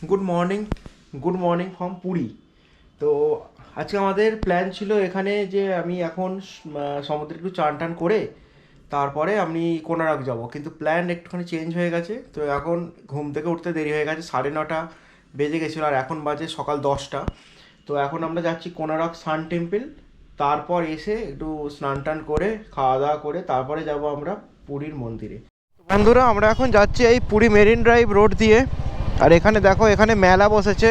Good morning from Puri. তো আজকে আমাদের প্ল্যান ছিল এখানে যে আমি এখন সমুদ্রে একটু চান টান করে তারপরে আমি কোনারক যাব, কিন্তু প্ল্যান একটুখানি চেঞ্জ হয়ে গেছে। তো এখন ঘুম থেকে উঠতে দেরি হয়ে গেছে, 9:30 বেজে গেছিলো আর এখন বাজে সকাল 10টা। তো এখন আমরা যাচ্ছি কোনারক সান টেম্পল, তারপর এসে একটু স্নান টান করে খাওয়া দাওয়া করে তারপরে যাব আমরা পুরীর মন্দিরে। বন্ধুরা, আমরা এখন যাচ্ছি এই পুরী মেরিন ড্রাইভ রোড দিয়ে। আর এখানে দেখো, এখানে মেলা বসেছে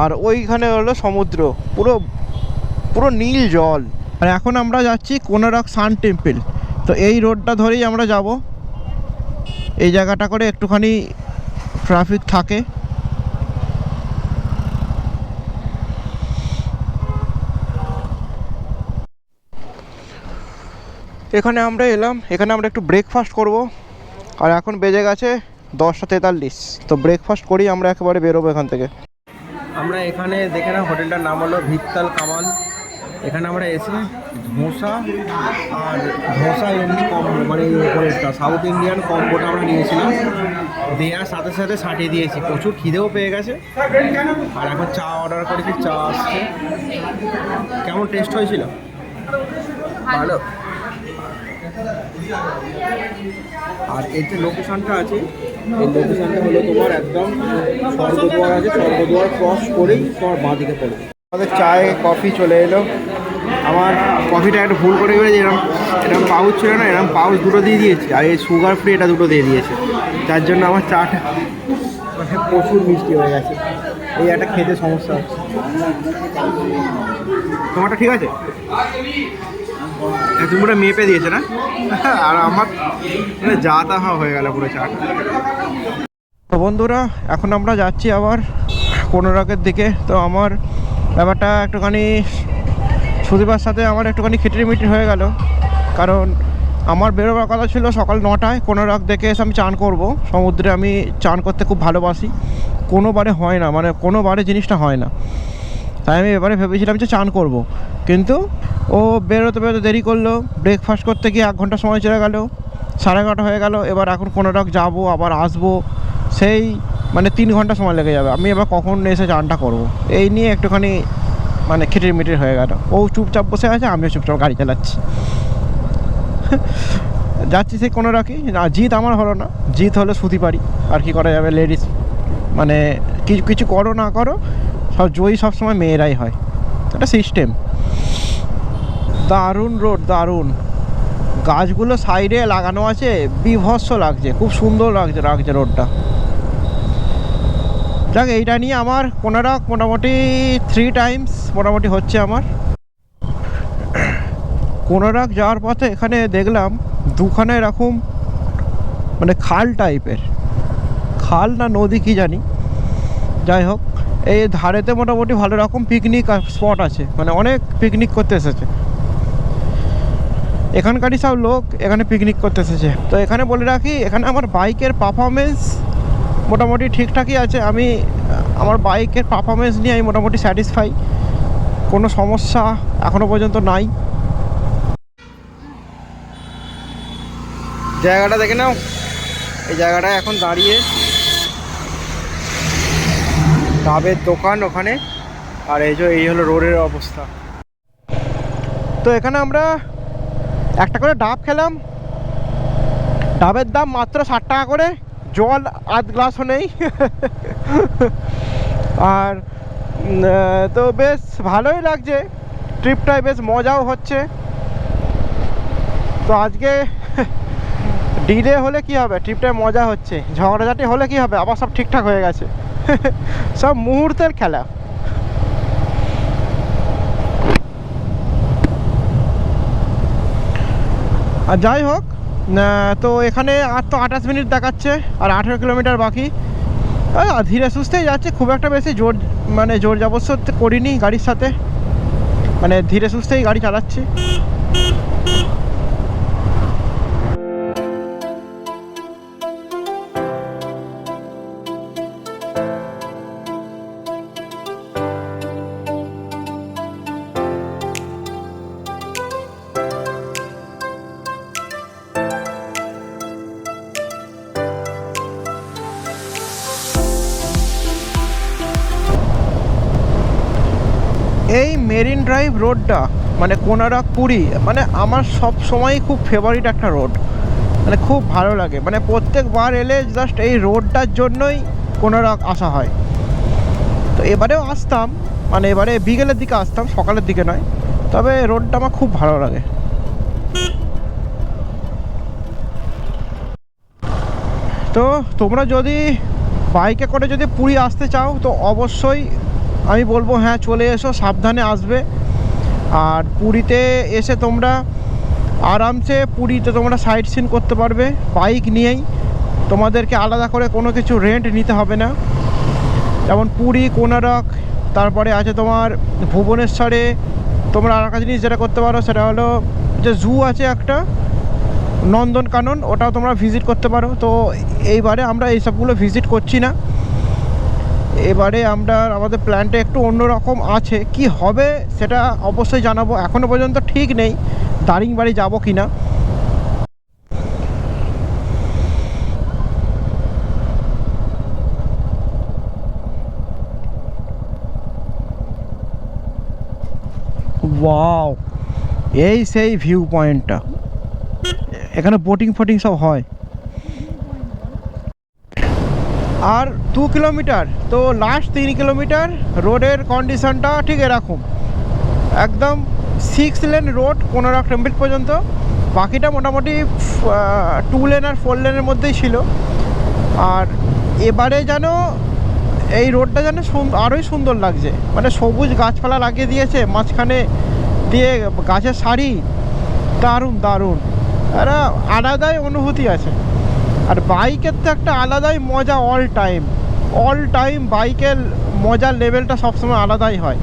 আর ওইখানে হলো সমুদ্র, পুরো পুরো নীল জল। আর এখন আমরা যাচ্ছি কোনারক সান টেম্পল। তো এই রোডটা ধরেই আমরা যাব। এই জায়গাটা করে একটুখানি ট্রাফিক থাকে। এখানে আমরা এলাম, এখানে আমরা একটু ব্রেকফাস্ট করব। আর এখন বেজে গেছে 10:43। তো ব্রেকফাস্ট করেই আমরা একেবারে বেরোবো এখান থেকে। আমরা এখানে দেখে না, হোটেলটার নাম হলো ভিত্তাল কামাল। এখানে আমরা এসে ধোসা আর ধোসা এমনি কম্বো, মানে ওপরেরটা সাউথ ইন্ডিয়ান কম্বোটা আমরা নিয়েছিলাম, দেওয়ার সাথে সাথে সাঁটিয়ে দিয়েছি। প্রচুর খিদেও পেয়ে গেছে। আর এখন চা অর্ডার করেছি, চা আসছে। কেমন টেস্ট হয়েছিল? ভালো। আর এই যে লোকেশনটা আছে, এই লোকেশনটা হলো তোমার একদম স্বর্গদ্বার আছে, স্বর্গদ্বার ক্রস করেই তোমার বাঁ দিকে পড়বে। আমাদের চায়ে কফি চলে এলো। আমার কফিটা একটু ভুল করে গেলে, এরকম এরকম পাউচ ছিল না, এরকম পাউচ দুটো দিয়ে দিয়েছি, আর এই সুগার ফ্রি এটা দুটো দিয়ে দিয়েছে। যার জন্য আমার চাটা মানে প্রচুর মিষ্টি হয়ে গেছে। এই একটা খেতে সমস্যা হচ্ছে। তোমারটা ঠিক আছে? তুমি পুরো মেপে দিয়েছে না? আর আমার মানে যা তা হয়ে গেল পুরো চাটা। তো বন্ধুরা, এখন আমরা যাচ্ছি আবার কোনারকের দিকে। তো আমার ব্যাপারটা একটুখানি সুদীপার সাথে আমার একটুখানি খিটিমিটি হয়ে গেল, কারণ আমার বেরোবার কথা ছিল সকাল 9টায়। কোনারক দেখে এসে আমি চান করব সমুদ্রে। আমি চান করতে খুব ভালোবাসি, কোনোবারে হয় না, মানে কোনোবারে জিনিসটা হয় না। তাই আমি এবারে ভেবেছিলাম যে চান করব, কিন্তু ও বেরোতে বেরোতে দেরি করলো। ব্রেকফাস্ট করতে গিয়ে 1 ঘন্টা সময় চলে গেল, 11:30 হয়ে গেল। এবার এখন কোনারক যাব আবার আসবো, সেই মানে 3 ঘন্টা সময় লেগে যাবে। আমি এবার কখন এসে চানটা করব, এই নিয়ে একটুখানি মানে খিটিমিটির হয়ে গেল। ও চুপচাপ বসে আছে, আমিও চুপচাপ গাড়ি চালাচ্ছি। যাচ্ছি সেই কোনারকই। না, জিত আমার হলো না, জিত হলে সুদীপারই। আর কি করা যাবে, লেডিস মানে কিছু কিছু করো না করো, সব জয়ী সবসময় মেয়েরাই হয়, এটা সিস্টেম। দারুণ রোড, দারুণ। গাছগুলো সাইডে লাগানো আছে, বিভৎস লাগছে, খুব সুন্দর লাগছে রোডটা। যাক, এইটা নিয়ে আমার কোনারক মোটামুটি 3 টাইমস মোটামুটি হচ্ছে আমার। কোনারক যাওয়ার পথে এখানে দেখলাম দুখানে এরকম মানে খাল টাইপের, খাল না নদী কি জানি, যাই হোক এই ধারেতে মোটামুটি ভালো রকম পিকনিক স্পট আছে, মানে অনেক পিকনিক করতে এসেছে এখানকারই সব লোক, এখানে পিকনিক করতে এসেছে। তো এখানে বলে রাখি, এখানে আমার বাইকের পারফরমেন্স মোটামুটি ঠিকঠাকই আছে। আমি আমার বাইকের পারফরমেন্স নিয়ে আমি মোটামুটি স্যাটিসফাই, কোনো সমস্যা এখনও পর্যন্ত নাই। জায়গাটা দেখে নাও, এই জায়গাটায় এখন দাঁড়িয়ে ডাবের দোকান ওখানে। আর এই হলো রোডের অবস্থা। তো এখানে আমরা একটা করে ডাব খেলাম, ডাবের দাম মাত্র 60 টাকা করে, জল আধ গ্লাসও নেই। আর তো বেশ ভালোই লাগছে, ট্রিপটায় বেশ মজাও হচ্ছে। তো আজকে ডিলে হলে কি হবে, ট্রিপটায় মজা হচ্ছে, ঝগড়াঝাটি হলে কি হবে, আবার সব ঠিকঠাক হয়ে গেছে। সব মুহূর্তের খেলা। আর যাই হোক, তো এখানে আর তো 28 মিনিট দেখাচ্ছে, আর 18 কিলোমিটার বাকি। ধীরে সুস্থেই যাচ্ছে, খুব একটা বেশি জোর জবরদস্ত করিনি গাড়ির সাথে, মানে ধীরে সুস্থেই গাড়ি চালাচ্ছি। এই মেরিন ড্রাইভ রোডটা মানে কোনারক পুরী মানে আমার সব সময়ই খুব ফেভারিট একটা রোড, মানে খুব ভালো লাগে। মানে প্রত্যেকবার এলে জাস্ট এই রোডটার জন্যই কোনারক আসা হয়। তো এবারেও আসতাম, মানে এবারে বিকেলের দিকে আসতাম, সকালের দিকে নয়। তবে রোডটা আমার খুব ভালো লাগে। তো তোমরা যদি বাইকে করে যদি পুরী আসতে চাও তো অবশ্যই আমি বলবো হ্যাঁ চলে এসো, সাবধানে আসবে। আর পুরীতে এসে তোমরা আরামসে পুরীতে তোমরা সাইট সিন করতে পারবে বাইক নিয়েই, তোমাদেরকে আলাদা করে কোনো কিছু রেন্ট নিতে হবে না। যেমন পুরী, কোনারক, তারপরে আছে তোমার ভুবনেশ্বরে তোমরা আর একটা জিনিস যেটা করতে পারো সেটা হলো যে জু আছে একটা, নন্দনকানন, ওটাও তোমরা ভিজিট করতে পারো। তো এইবারে আমরা এইসবগুলো ভিজিট করছি না, এবারে আমাদের প্ল্যানটা একটু অন্যরকম আছে। কি হবে সেটা অবশ্যই জানাবো, এখনও পর্যন্ত ঠিক নেই দারিংবাড়ি যাবো কি না। ওয়াও, এই সেই ভিউ পয়েন্টটা, এখানে বোটিং ফোটিং সব হয়। আর 2 কিলোমিটার, তো লাস্ট 3 কিলোমিটার রোডের কন্ডিশনটা ঠিক এরকম, একদম 6 লেন রোড কোনারক টেম্পল পর্যন্ত। বাকিটা মোটামুটি 2 লেন আর 4 লেনের মধ্যেই ছিল। আর এবারে যেন এই রোডটা যেন আরোই সুন্দর লাগছে, মানে সবুজ গাছপালা লাগিয়ে দিয়েছে মাঝখানে দিয়ে, গাছের সারি, দারুণ দারুণ, একটা আলাদাই অনুভূতি আছে। আর বাইকের তো একটা আলাদাই মজা, অল টাইম বাইকের মজার লেভেলটা সবসময় আলাদাই হয়,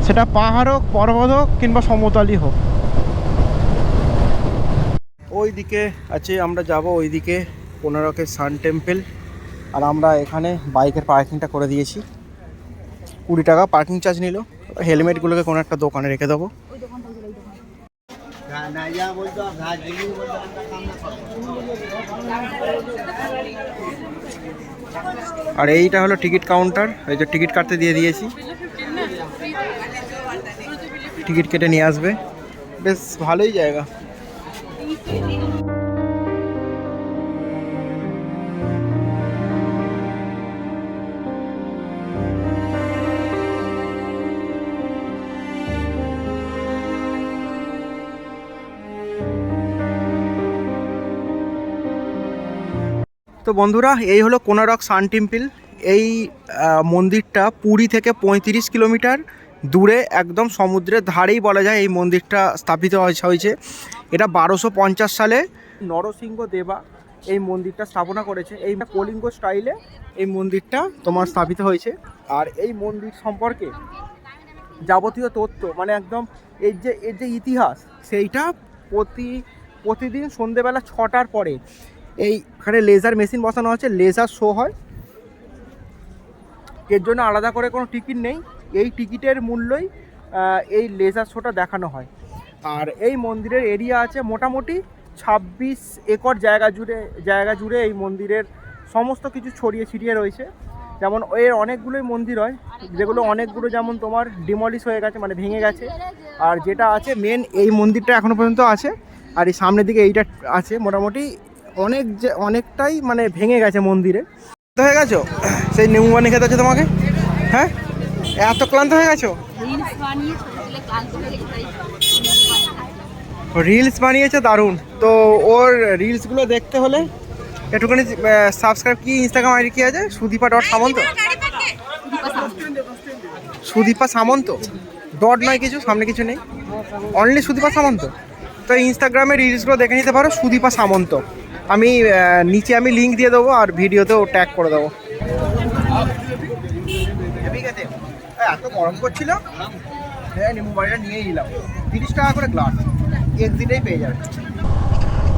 সেটা পাহাড় হোক, পর্বত হোক, কিংবা সমতলই হোক। ওই দিকে আছে, আমরা যাব ওই দিকে কোনারকের সান টেম্পল। আর আমরা এখানে বাইকের পার্কিংটা করে দিয়েছি, 20 টাকা পার্কিং চার্জ নিল। হেলমেটগুলোকে কোনো একটা দোকানে রেখে দেবো। আর এইটা হলো টিকিট কাউন্টার, এই যে টিকিট কাটতে দিয়ে দিয়েছি, টিকিট কেটে নিয়ে আসবে। বেশ ভালোই জায়গা। তো বন্ধুরা, এই হলো কোনারক সান টেম্পল। এই মন্দিরটা পুরী থেকে 35 কিলোমিটার দূরে, একদম সমুদ্রের ধারেই বলা যায় এই মন্দিরটা স্থাপিত হয়েছে। এটা 1250 সালে নরসিংহ দেবা এই মন্দিরটা স্থাপনা করেছে। এই কলিঙ্গ স্টাইলে এই মন্দিরটা তোমার স্থাপিত হয়েছে। আর এই মন্দির সম্পর্কে যাবতীয় তথ্য, মানে একদম এর যে ইতিহাস, সেইটা প্রতিদিন সন্ধেবেলা 6টার পরে এইখানে লেজার মেশিন বসানো আছে, লেজার শো হয়। এর জন্য আলাদা করে কোনো টিকিট নেই, এই টিকিটের মূল্যই এই লেজার শোটা দেখানো হয়। আর এই মন্দিরের এরিয়া আছে মোটামুটি 26 একর জায়গা জুড়ে এই মন্দিরের সমস্ত কিছু ছড়িয়ে ছিটিয়ে রয়েছে। যেমন এর অনেকগুলোই মন্দির হয়, যেগুলো অনেকগুলো যেমন তোমার ডিমলিশ হয়ে গেছে, মানে ভেঙে গেছে। আর যেটা আছে মেন, এই মন্দিরটা এখনও পর্যন্ত আছে। আর এই সামনের দিকে এইটা আছে, মোটামুটি অনেকটাই মানে ভেঙে গেছে মন্দিরে। হয়ে গেছো সেই নেমু পানি খেতে হচ্ছে তোমাকে, হ্যাঁ এত ক্লান্ত হয়ে গেছো? রিলস বানিয়েছে, দারুণ। তো ওর রিলসগুলো দেখতে হলে একটুখানি সাবস্ক্রাইব, কি ইনস্টাগ্রাম আইডি কি আছে? সুদীপা.সামন্ত, সুদীপা সামন্ত, ডট নয় কিছু, সামনে কিছু নেই, অনলি সুদীপা সামন্ত। তো ইনস্টাগ্রামে রিলসগুলো দেখে নিতে পারো, সুদীপা সামন্ত। আমি নিচে লিঙ্ক দিয়ে দেবো, আর ভিডিওতেও ট্যাগ করে দেবো। এত গরম করছিল, হ্যাঁ নিম্বু পানিটা নিয়ে নিলাম, 30 টাকা করে গ্লাস, এক্সিটেই পেয়ে যাবে।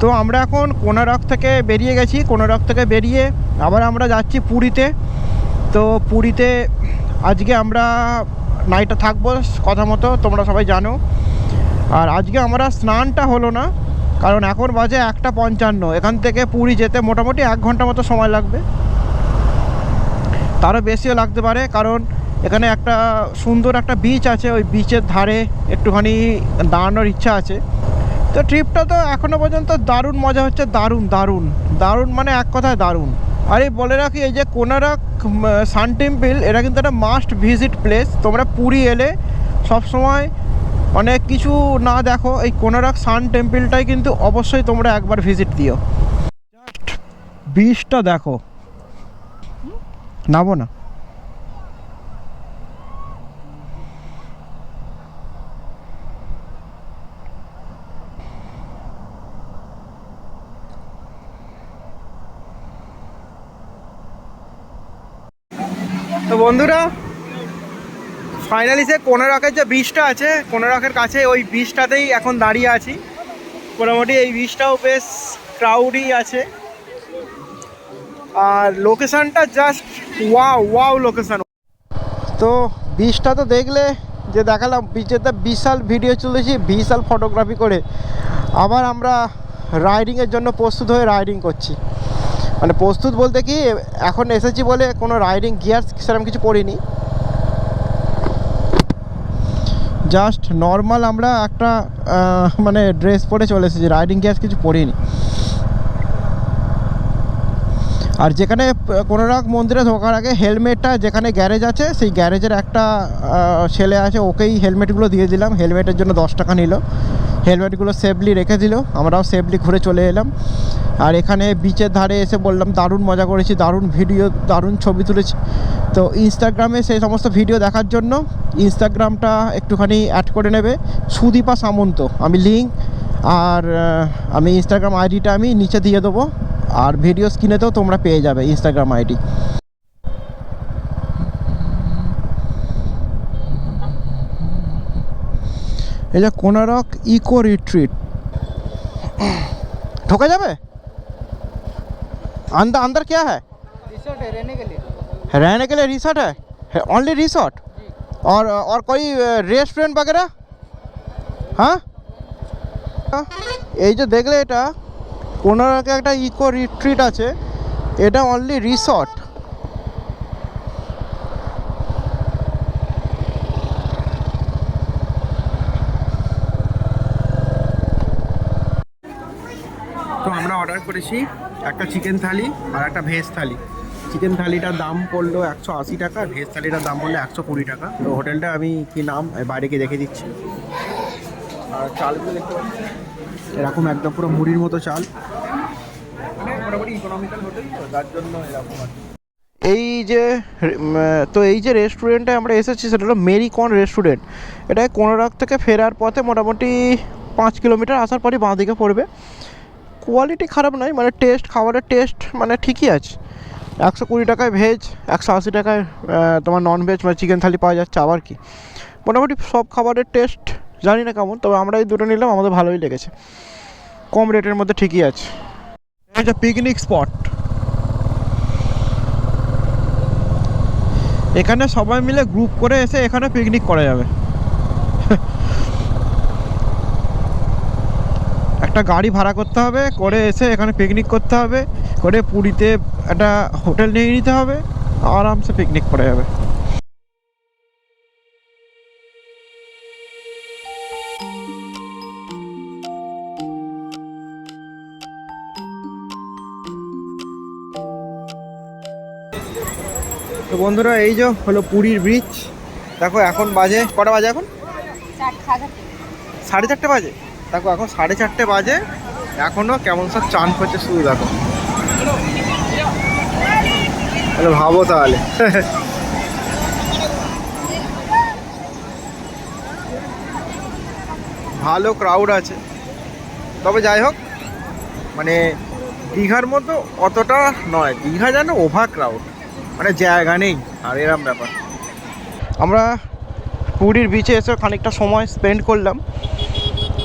তো আমরা এখন কোনারক থেকে বেরিয়ে গেছি, কোনারক থেকে বেরিয়ে আবার আমরা যাচ্ছি পুরীতে। তো পুরীতে আজকে আমরা নাইটটা থাকবো কথা মতো, তোমরা সবাই জানো। আর আজকে আমরা স্নানটা হলো না, কারণ এখন বাজে 1:55। এখান থেকে পুরী যেতে মোটামুটি 1 ঘন্টা মতো সময় লাগবে, তারও বেশিও লাগতে পারে, কারণ এখানে একটা সুন্দর একটা বিচ আছে, ওই বিচের ধারে একটুখানি দাঁড়ানোর ইচ্ছা আছে। তো ট্রিপটা তো এখনও পর্যন্ত দারুণ মজা হচ্ছে, দারুণ দারুণ দারুণ, মানে এক কথায় দারুণ। আর এই বলে রাখি, এই যে কোনারক সান টেম্পল, এটা কিন্তু একটা মাস্ট ভিজিট প্লেস। তোমরা পুরী এলে সবসময় অনেক কিছু না দেখো, এই কোনারক সান টেম্পলটাই কিন্তু অবশ্যই তোমরা একবার ভিজিট দিও। জাস্ট বিচটা দেখো, নামো না। তো বন্ধুরা, ফাইনালি সে কোনারকের যে বিচটা আছে, কোনারকের কাছে ওই বিচটাতেই এখন দাঁড়িয়ে আছি। মোটামুটি এই বিচটাও বেশ ক্রাউডই আছে, আর লোকেশানটা জাস্ট ওয়াও ওয়াও লোকেশান। তো বিচটা তো দেখলে, যে দেখালাম বিচেতে বিশাল ভিডিও চলেছি, বিশাল ফটোগ্রাফি করে। আবার আমরা রাইডিংয়ের জন্য প্রস্তুত হয়ে রাইডিং করছি। মানে প্রস্তুত বলতে কি, এখন এসেছি বলে কোনো রাইডিং গিয়ার সেরকম কিছু পরিনি, জাস্ট নর্মাল আমরা একটা মানে ড্রেস পরে চলে এসেছি, রাইডিং গিয়ার কিছু পরিনি। আর যেখানে কোনারক মন্দিরে ঢোকার আগে হেলমেটটা, যেখানে গ্যারেজ আছে সেই গ্যারেজের একটা ছেলে আছে, ওকেই হেলমেটগুলো দিয়ে দিলাম। হেলমেটের জন্য 10 টাকা নিল, হেলমেটগুলো সেফলি রেখে দিল, আমরাও সেফলি ঘুরে চলে এলাম। আর এখানে বিচের ধারে এসে বললাম দারুণ মজা করেছি, দারুণ ভিডিও, দারুণ ছবি তুলেছি। তো ইনস্টাগ্রামে সেই সমস্ত ভিডিও দেখার জন্য ইনস্টাগ্রামটা একটুখানি অ্যাড করে নেবে, সুদীপা সামন্ত। আমি লিঙ্ক আর আমি ইনস্টাগ্রাম আইডিটা আমি নিচে দিয়ে দেবো, আর ভিডিও স্ক্রিনেতেও তোমরা পেয়ে যাবে ইনস্টাগ্রাম আইডি। এই যে কোনারক ইকো রিট্রিট, ঢোকা যাবে? अंदर अंदर क्या है? रिसोर्ट है रहने के लिए। रहने के लिए रिसोर्ट है, ओनली रिसोर्ट? और कोई रेस्टोरेंट वगैरह? हाँ, এই যে দেখলে এটা কোনারকে একটা ইকো রিট্রিট আছে, এটা অনলি রিসর্ট। তো আমরা অর্ডার করেছি একটা চিকেন থালি আর একটা ভেজ থালি। চিকেন থালিটার দাম পড়লো 180 টাকা, আর ভেজ থালিটার দাম পড়লো 120 টাকা। তো হোটেলটা আমি কি নাম বাইরে গিয়ে দেখে দিচ্ছি। আর চালগুলো দেখতে পাচ্ছি এরকম একদম পুরো মুড়ির মতো চাল, মানে মোটামুটি ইকোনমিক্যাল হোটেল, তো যার জন্য এরকম আর কি। এই যে তো এই যে রেস্টুরেন্টে আমরা এসেছি সেটা হলো মেরিকন রেস্টুরেন্ট। এটা কোনারক থেকে ফেরার পথে মোটামুটি 5 কিলোমিটার আসার পরই বাঁ দিকে পড়বে। কোয়ালিটি খারাপ নয়, মানে টেস্ট, খাবারের টেস্ট মানে ঠিকই আছে। 120 টাকায় ভেজ, 180 টাকায় তোমার নন ভেজ মানে চিকেন থালি পাওয়া যাচ্ছে। আবার কি মোটামুটি সব খাবারের টেস্ট জানি না কেমন, তবে আমরা এই দুটো নিলাম, আমাদের ভালোই লেগেছে, কম রেটের মধ্যে ঠিকই আছে। এটা পিকনিক স্পট, এখানে সবাই মিলে গ্রুপ করে এসে এখানে পিকনিক করা যাবে। একটা গাড়ি ভাড়া করতে হবে, করে এসে এখানে পিকনিক করতে হবে, করে পুরীতে একটা হোটেল নিয়ে নিতে হবে, আরামসে পিকনিক করা যাবে। তো বন্ধুরা, এই যে হলো পুরীর ব্রিজ। দেখো এখন বাজে কটা বাজে, এখন 4:30 বাজে। দেখো এখন 4:30 বাজে, এখনও কেমন সব চান করছে শুধু দেখো। তাহলে ভাবো তাহলে। ভালো ক্রাউড আছে, তবে যাই হোক, মানে দীঘার মতো অতটা নয়, দীঘা যেন ওভার ক্রাউড, মানে জায়গা নেই, আর এরম ব্যাপার। আমরা পুরীর বিচে এসে খানিকটা সময় স্পেন্ড করলাম,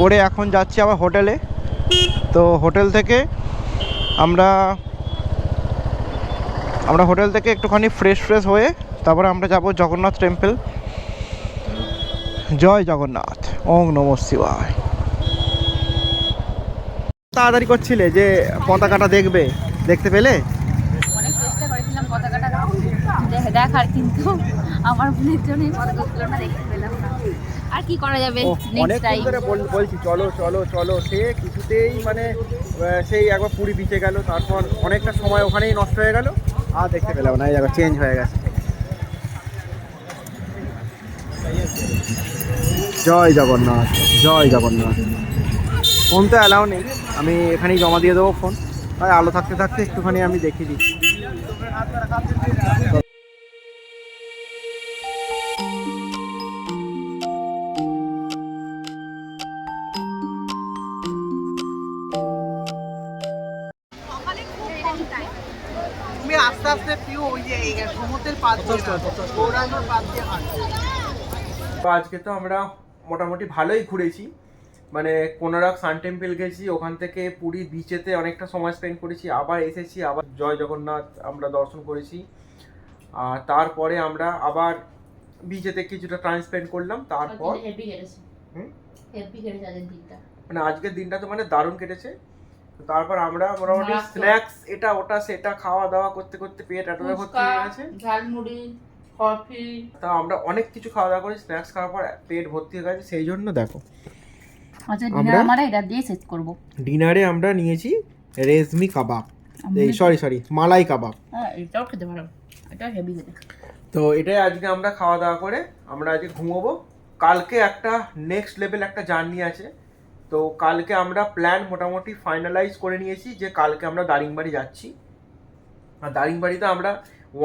করে এখন যাচ্ছি আবার হোটেলে। তো হোটেল থেকে আমরা হোটেল থেকে একটুখানি ফ্রেশ হয়ে তারপরে আমরা যাব জগন্নাথ টেম্পল। জয় জগন্নাথ, ওম নমঃ শিবায়। তাড়াতাড়ি করছিলে যে পতাকাটা দেখতে পেলে? অনেক চেষ্টা করেছিলাম পতাকাটা দেখার, কিন্তু আমার বোনের জন্য এই পদক্ষেপগুলো দেখতে পেলাম না। আর কি করা যাবে, নেক্সট টাইম। বলছি চলো চলো চলো, সে কিছুতেই মানে সেই একবার পুরী বিচে গেল, তারপর অনেকটা সময় ওখানেই নষ্ট হয়ে গেল, আর দেখতে পেলাম না, এই জায়গা চেঞ্জ হয়ে গেছে। জয় জগন্নাথ, জয় জগন্নাথ। ফোন তো অ্যালাউ নেই, আমি এখানেই জমা দিয়ে দেবো ফোন, আর আলো থাকতে থাকতে একটুখানি আমি দেখিয়ে দিচ্ছি। তুমি আস্তে আস্তে পিও, ওই যে এই সমুদ্রের পাশ দিয়ে না, গৌরাঙ্গর পাশ দিয়ে হাঁটো। তো আজকে তো আমরা মোটামুটি ভালোই ঘুরেছি, মানে কোনারক সান টেম্পল গেছি, ওখান থেকে পুরী বিচেতে অনেকটা সময় স্পেন্ড করেছি, আবার এসেছি, আবার জয় জগন্নাথ আমরা দর্শন করেছি, আর তারপরে আমরা আবার বিচেতে কিছুটা টাইম স্পেন্ড করলাম। তারপর মানে আজকের দিনটা তো মানে দারুণ কেটেছে। তো তারপর আমরা মোটামুটি স্ন্যাক্স এটা ওটা সেটা খাওয়া দাওয়া করতে করতে পেট এতটা ভর্তি হয়ে গেছে, ঝালমুড়ি, কফি, তা আমরা অনেক কিছু খাওয়া দাওয়া করি, স্ন্যাক্স খাওয়ার পর পেট ভর্তি হয়ে গেছে, সেই জন্য দেখো আচ্ছা ডিনার আমরা এটা দিয়ে শেষ করব। ডিনারে আমরা নিয়েছি রেজমি কাবাব, এই সরি মালাই কাবাব। হ্যাঁ এটাও খেতে ভালো, এটা হেভি খেতে। তো এটাই আজকে আমরা খাওয়া দাওয়া করে আমরা আজকে ঘুমোবো। কালকে একটা নেক্সট লেভেল একটা জার্নি আছে, তো কালকে আমরা প্ল্যান মোটামুটি ফাইনালাইজ করে নিয়েছি যে কালকে আমরা দারিংবাড়ি যাচ্ছি, আর দারিংবাড়িতে আমরা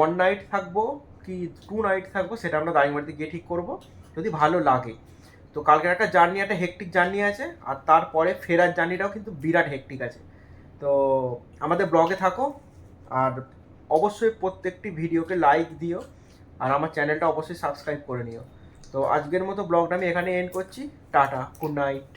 1 নাইট থাকবো কি 2 নাইট থাকবো সেটা আমরা দারিংবাড়িতে গিয়ে ঠিক করব, যদি ভালো লাগে। তো কালকের একটা জার্নি, একটা হেকটিক জার্নি আছে, আর তারপরে ফেরার জার্নিটাও কিন্তু বিরাট হেকটিক আছে। তো আমাদের ব্লগে থাকো, আর অবশ্যই প্রত্যেকটি ভিডিওকে লাইক দিও, আর আমার চ্যানেলটা অবশ্যই সাবস্ক্রাইব করে নিও। তো আজকের মতো ব্লগটা আমি এখানে এন্ড করছি। Tata, good night.